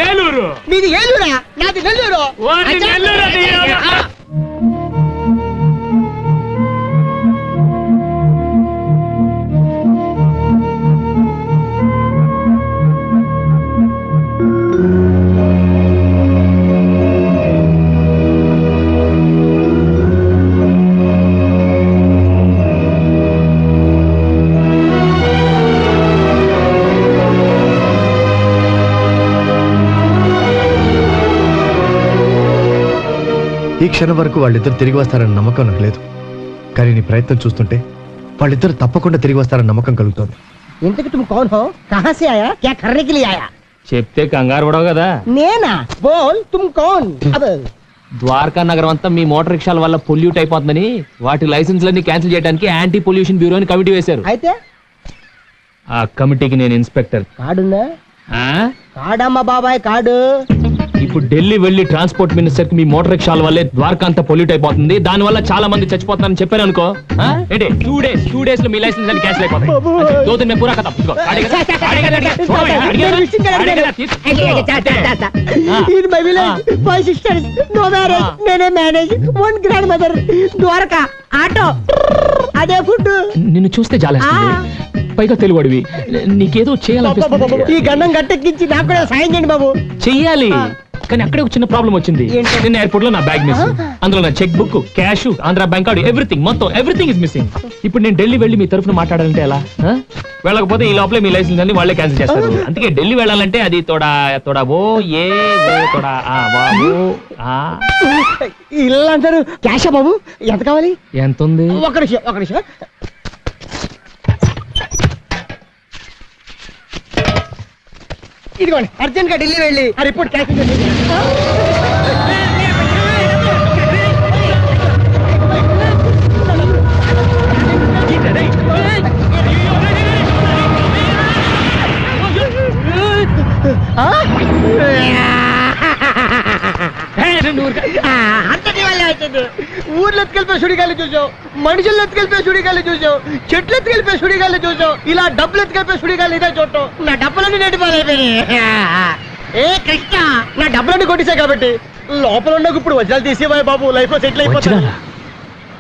ఏలూరు. మీది ఏలూరా? నాది నెల్లూరు. ఈ క్షణం వరకు వాళ్ళిద్దరు తిరిగి వస్తారన్న నమ్మకం నాకు లేదు, కానీ నీ ప్రయత్నం చూస్తుంటే వాళ్ళిద్దరు తప్పకుండా తిరిగి వస్తారన్న నమ్మకం కలుగుతోంది. ఇంతకి तुम कौन हो? कहां से आया? क्या करने के लिए आया? చెప్తే కంగారు పడవు కదా. నేనా? బోల్ तुम कौन? अब ద్వారకా నగరం అంతా మీ మోటార్ రిక్షాల వల్ల పొల్యూట్ అయిపోతుందని వాటి లైసెన్స్లన్నీ క్యాన్సిల్ చేయడానికి యాంటీ పొల్యూషన్ బ్యూరో అని కమిటీ వేశారు. అయితే ఆ కమిటీకి నేను ఇన్స్పెక్టర్. కాడుందా? ఆ? కాడమ్మ బాబాయ్ కాడు. ఇప్పుడు ఢిల్లీ వెళ్లి ట్రాన్స్పోర్ట్ మినిస్టర్ కి మీ మోటార్ రిక్షాల వల్లే ద్వారకా అంతా పొల్యూట్ అయిపోతుంది, దాని వల్ల చాలా మంది చచ్చిపోతున్నారని చెప్పారు అనుకో. ఏంటి 2 days లో మీ లైసెన్స్ అన్ని క్యాన్సిల్ అయిపోతాయి. 2 दिन में पूरा खत्म. In my village, 5 sisters, no marriage, నేనే manage, 1 grand mother, Dwaraka, auto, అదే ఫుడ్. నిన్ను చూస్తే జాలేస్తుంది, పైగా తెలుగుడివి, నీకేదో చేయాలనిపిస్తుంది. ఈ గండం గట్టెక్కించి నాకు కూడా సాయం చేయండి బాబు. చెయ్యాలి, కానీ అక్కడే ఒక చిన్న ప్రాబ్లం వచ్చింది. నిన్న ఎయిర్పోర్ట్ లో నా బ్యాగ్ మిస్, అందులో నా cheque book, cash, Andhra bank card, everything, మొత్తం ఎవ్రీథింగ్ ఇస్ మిస్సింగ్. ఇప్పుడు నేను ఢిల్లీ వెళ్ళి మీ తరఫున మాట్లాడాలంటే ఎలా? వెళ్ళకపోతే ఈ లోపలే మీ లైసెన్స్ అన్ని వాళ్ళే క్యాన్సిల్ చేస్తారు. అందుకే ఢిల్లీ వెళ్ళాలంటే అది తోడా తోడా ఓ ఏ తోడా ఇలా అంటారు. క్యాషా బాబు? ఎంత కావాలి? ఎంత ఉంది? ఒక నిమిషం. ఇదిగోండి అర్జెంట్ గా ఢిల్లీ వెళ్ళి ఆ రిపోర్ట్ క్యాన్సిల్ చేసి ఊర్లో ఎత్తుకెళ్ళిపోయి సుడిగాలి చూసావు, మనుషులు ఎత్తుకెళ్ళిపోయి సుడిగాలి చూసావు, చెట్లు ఎత్తుకెళ్ళిపోయి సుడిగాలి చూసావు, ఇలా డబ్బులు ఎత్తుకెళ్ళిపోయి సుడిగాలి ఇదే చూడటం. నా డబ్బులన్నీ నెట్టిపోయినాయి. ఏ కృష్ణ, నా డబ్బులన్నీ కొట్టేశాయి కాబట్టి లోపల ఉన్నకు ఇప్పుడు వజ్రాలు తీసేవా బాబు, లైఫ్ లో సెటిల్ అయిపోతుంది.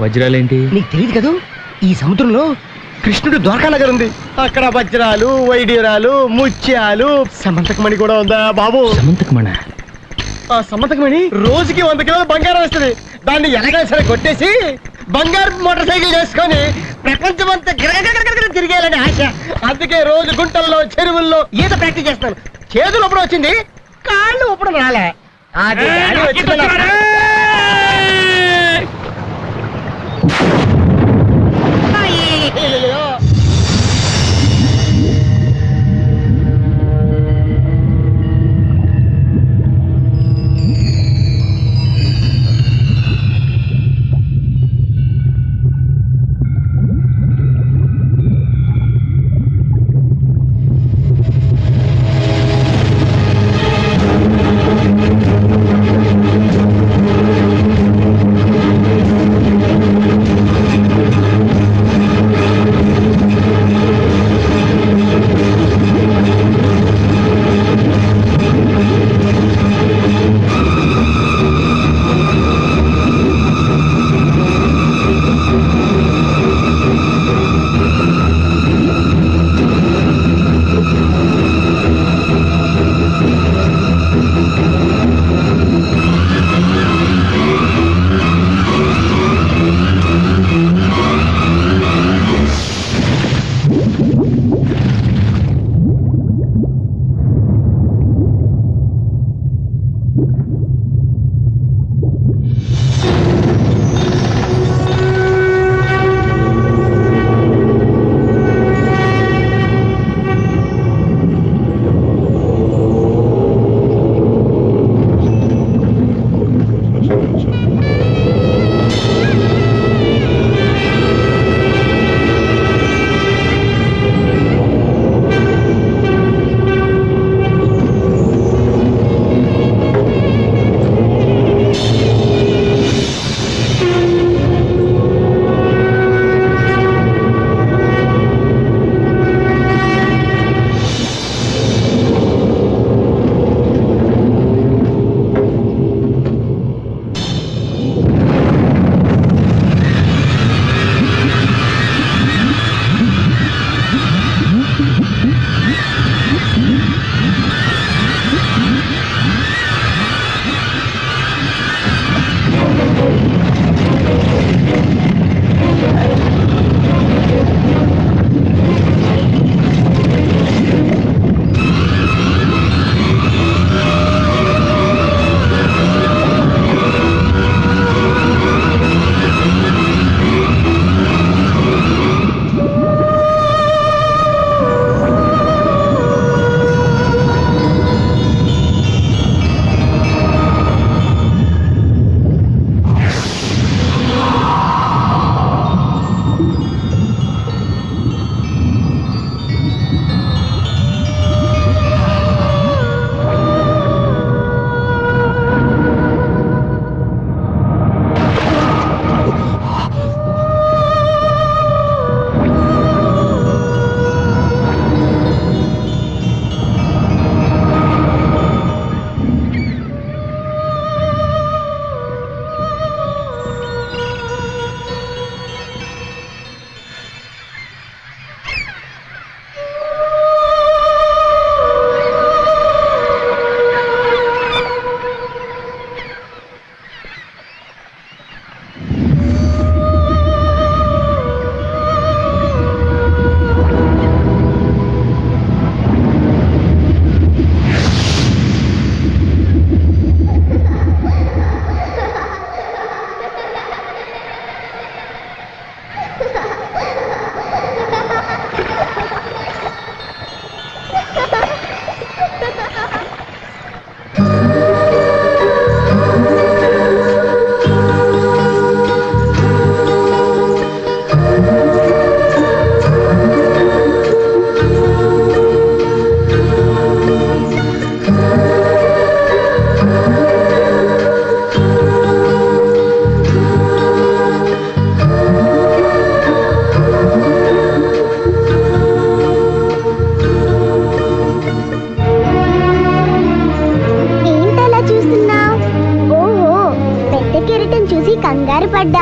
వజ్రాలేంటి? నీకు తెలియదు కదా, ఈ సముద్రంలో కృష్ణుడు ద్వారకా నగర్ ఉంది, అక్కడ వజ్రాలు, వైడ్యూరాలు, ముత్యాలు, సమంతకమణి కూడా ఉందా బాబు? సమంతకమణ? ఆ సమంతకమణి రోజుకి 100 కిలోల బంగారం వస్తుంది. దాన్ని ఎలాగైనా సరే కొట్టేసి బంగారు మోటార్ సైకిల్ చేసుకొని ప్రపంచం అంతా గిరగిర తిరిగేయాలని ఆశ. అందుకే రోజు గుంటల్లో, చెరువుల్లో ఈత ప్రాక్టీస్ చేస్తాను. చేతులు ఒప్పుడు వచ్చింది, కాళ్ళు ఒప్పుడు రాలే. అది గాలి వచ్చింది.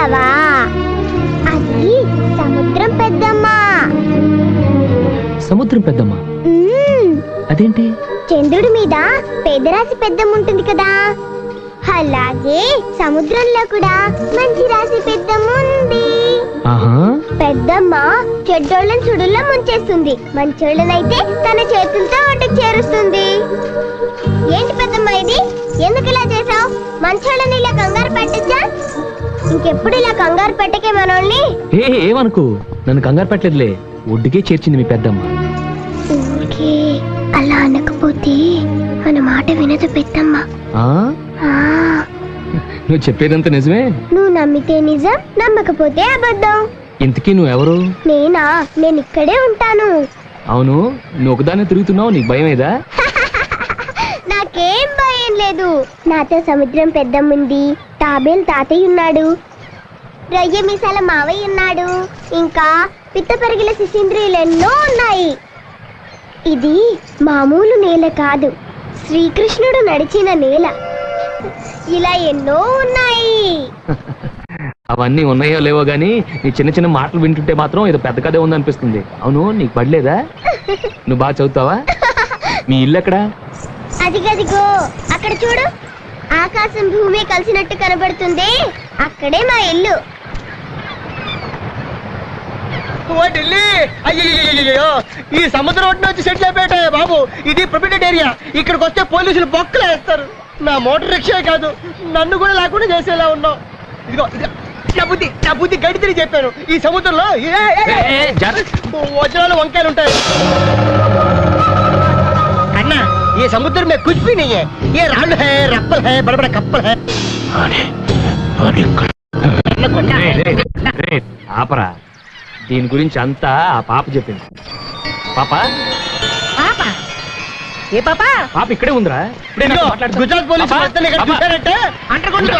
చూసావా? అది సముద్రం పెద్దమ్మా. సముద్రం పెద్దమ్మా? అదేంటి? చంద్రుడి మీద పేదరాశి పెద్దమ్మ ఉంటుంది కదా, అలాగే సముద్రంలో కూడా మంచి రాశి పెద్దమ్మ ఉంది. పెద్దమ్మ చెడ్డోళ్ళని సుడుల్లో ముంచేస్తుంది, మంచోళ్ళనైతే తన చేతులతో ఒడ్డుకు చేరుస్తుంది. ఏంటి పెద్దమ్మ ఇది? ఎందుకు ఇలా చేసావు? మంచోళ్ళని ఇలా కంగారు పెట్టచ్చా? ఇంకెప్పుడు ఇలా కంగారు పెట్టకే మనోళ్ళని. ఏమనుకు, నన్ను కంగారు పెట్టలేదులే, ఒడ్డుకే చేర్చింది మీ పెద్దమ్మ. అలా అనకపోతే మన మాట వినదు పెద్దమ్మ. నువ్వు చెప్పేదంత నిజమే? నువ్వు నమ్మితే నిజం, నమ్మకపోతే అబద్ధం. ఇంతకీ నువ్వెవరు? నేనా? నేను ఇక్కడే ఉంటాను. అవును, నువ్వు ఒకదాన్ని తిరుగుతున్నావు, నీకు భయం ఏదా? నాకేం భయం లేదు. నాతో సముద్రం పెద్దమ్ముంది, తాబేలు తాతయ్య ఉన్నాడు, రొయ్య మీసాల మావయ్య ఉన్నాడు, ఇంకా పిత్త పెరిగిల శిశింద్రియులు ఎన్నో ఉన్నాయి. ఇది మామూలు నేల కాదు, శ్రీకృష్ణుడు నడిచిన నేల. ఇలా ఎన్నో ఉన్నాయి. అవన్నీ ఉన్నాయో లేవో గానీ నీ చిన్న చిన్న మాటలు వింటుంటే మాత్రం ఏదో పెద్ద కథే ఉందనిపిస్తుంది. అవును, నీకు పడలేదా? నువ్వు బాగా చదువుతావా? మీ ఇల్లు ఎక్కడా? అదిగదిగో అక్కడ చూడు, ఆకాశం భూమి కలిసినట్టు కనబడుతుంది, అక్కడే మా ఇల్లు. అయ్యో, ఈ సముద్రం ఒడ్డు నుంచి సెటిల్ అయిపోయాయి బాబు. ఇది ప్రొటెక్టెడ్ ఏరియా, ఇక్కడికి వస్తే పోలీసులు బొక్కలు వేస్తారు. నా మోటార్ రిక్షా కాదు, నన్ను కూడా లేకుండా చేసేలా ఉన్నావు. ఇదిగో నా బుద్ధి గడి తిరిగి చెప్పాను. ఈ సముద్రంలో వజ్రాలు వంకాయలు ఉంటాయి అన్నా. ఈ సముద్రం में कुछ भी नहीं है, ये राళ్ళు है, रप्पल है, बड़े बड़े कप्पल है. ఆపరా, దీని గురించి అంతా ఆ పాప చెప్పింది. పాప ఏ పాప? పాప ఇక్కడే ఉందిరా. గుజరాత్ పోలీసు చూసారంటే అంటర్కొండ.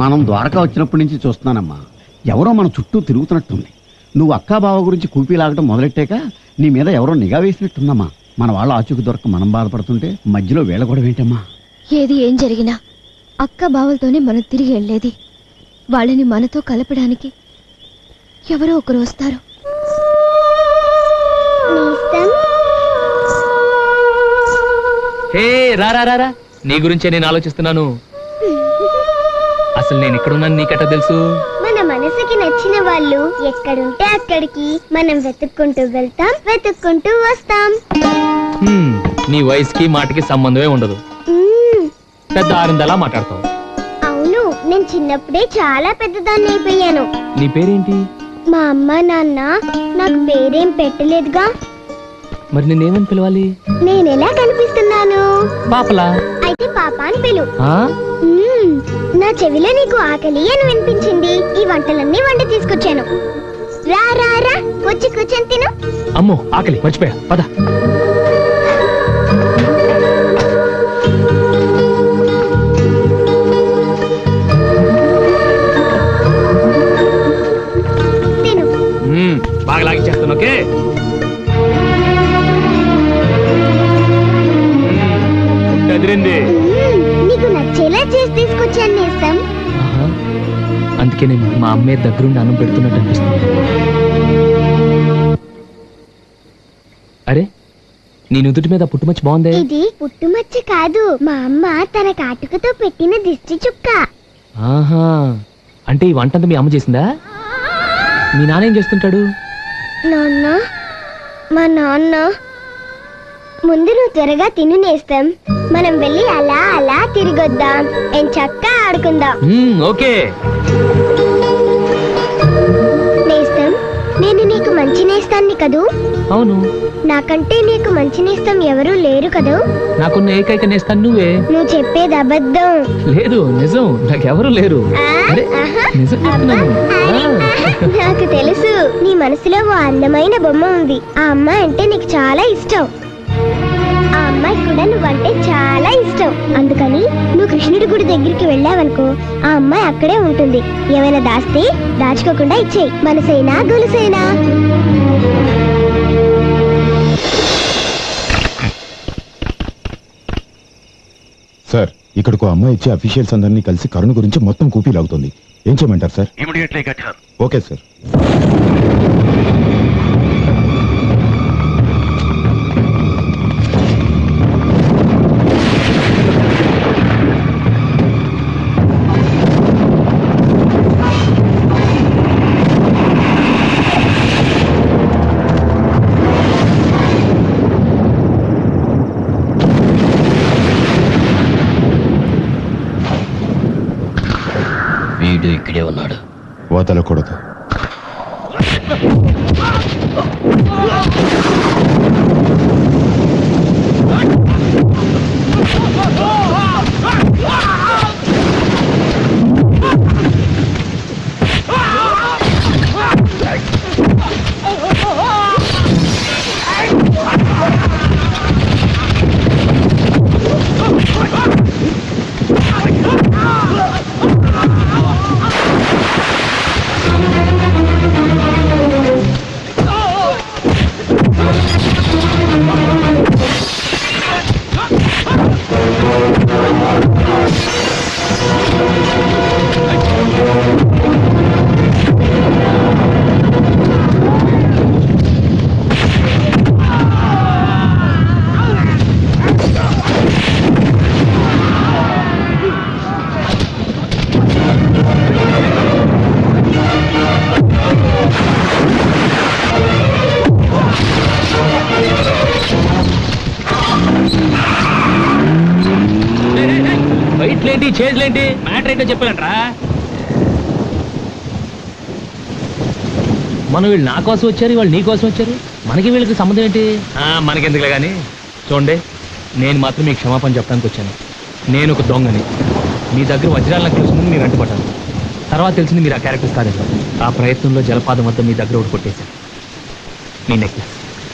మనం ద్వారకా వచ్చినప్పటి నుంచి చూస్తున్నానమ్మా, ఎవరో మన చుట్టూ తిరుగుతున్నట్టుంది. నువ్వు అక్కా బావ గురించి కూపీ లాగటం మొదలెట్టాక నీ మీద ఎవరో నిఘా వేసినట్టుందమ్మా. మన వాళ్ళ ఆచూకు దొరక మనం బాధపడుతుంటే మధ్యలో వేళ కూడా ఏంటమ్మా? ఏది ఏం జరిగినా అక్క బావలతోనే మనం తిరిగి వెళ్ళేది. వాళ్ళని మనతో కలపడానికి ఎవరో ఒకరు వస్తారు. రా, నీ గురించే నేను ఆలోచిస్తున్నాను. అసలు నేను ఇక్కడ ఉన్నాను నీకెట్టా తెలుసు? మన మనసుకి నచ్చిన వాళ్ళు ఎక్కడుంటే అక్కడికి మనం వెతుక్కుంటూ వెళ్తాం, వెతుక్కుంటూ వస్తాం. నీ వయసుకి మాటకి సంబంధమే ఉండదు, పెద్ద ఆరిందలా మాట్లాడతావు. అవును, నేను చిన్నప్పుడే చాలా పెద్దదాన్ని అయిపోయాను. నీ పేరేంటి? మా అమ్మ నాన్న నాకు పేరేం పెట్టలేదుగా. మరి నేనేమని పిలవాలి? నేనెలా కనిపిస్తున్నాను? పాపలా. అయితే పాప అని పిలు. నా చెవిలో నీకు ఆకలి అని వినిపించింది, ఈ వంటలన్నీ వండి తీసుకొచ్చాను. రా రా రా, వచ్చి కూర్చొని తిను. అమ్మో, ఆకలి మర్చిపోయా, పద. తిను. బాగా లాగిచ్చేస్తాను, ఓకే? నీకు నచ్చేలా చేసి తీసుకొచ్చాను నేస్తం. అందుకే నేను మా అమ్మే దగ్గరుండి అన్నం పెడుతున్నట్టు అనిపిస్తుంది. అరే, నీ నుదుటి మీద పుట్టుమచ్చ బాగుంది. ఇది పుట్టుమచ్చ కాదు, మా అమ్మ తన కాటుకతో పెట్టిన దిష్టి చుక్క. ఆహా, అంటే ఈ వంటంతా మీ అమ్మ చేసిందా? మీ నాన్న ఏం చేస్తుంటాడు? నాన్న, మా నాన్న. ముందు నువ్వు త్వరగా తిను నేస్తం, మనం వెళ్ళి అలా అలా తిరిగొద్దాం, చక్కగా ఆడుకుందాం. ఓకే నేస్తం, నేను నీకు మంచి నేస్తాన్ని కదూ? అవును. నాకంటే నీకు మంచి నేస్తం ఎవరూ లేరు కదూ? నాకున్న ఏకైక నేస్తాను నువ్వే. నువ్వు చెప్పేది అబద్ధం. లేదు, నిజం. నాకెవరు లేరు. అరే, నిజం చెప్తున్నాను. నాకు తెలుసు, నీ మనసులో ఓ అందమైన బొమ్మ ఉంది. ఆ అమ్మాయి అంటే నీకు చాలా ఇష్టం. ఆ అమ్మాయి కూడా నువ్వంటే చాలా ఇష్టం. అందుకని నువ్వు కృష్ణుడి గుడి దగ్గరికి వెళ్ళావనుకో, ఆ అమ్మాయి అక్కడే ఉంటుంది. ఏమైనా దాస్తే దాచుకోకుండా ఇచ్చేయి. మనసైనా గొలుసైనా. సార్, ఇక్కడికి అమ్మాయి ఇచ్చే అఫీషియల్స్ అందరినీ కలిసి కరుణ గురించి మొత్తం కూపీ లాగుతుంది. ఏం చేయమంటారు సార్? Okay sir. వీడు ఇక్కడే ఉన్నాడు. వదలకూడదు. ఫైట్లేంటి, చేజ్లేంటి, మ్యాటర్ ఏంటో చెప్పాలంట్రా. మనం వీళ్ళు నా కోసం వచ్చారు, వాళ్ళు నీ కోసం వచ్చారు. మనకి వీళ్ళకి సంబంధం ఏంటి? మనకెందుకులే కానీ చూడండి, నేను మాత్రం మీకు క్షమాపణ చెప్పడానికి వచ్చాను. నేను ఒక దొంగని. మీ దగ్గర వజ్రాలను తెలుసుకుని మీరు అంటుపడ్డాను. తర్వాత తెలిసింది మీరు ఆ క్యారెక్టర్స్ కాదు. ఆ ప్రయత్నంలో జలపాతం వద్ద మీ దగ్గర ఒకటి కొట్టేశాను, మీ నెక్లెస్.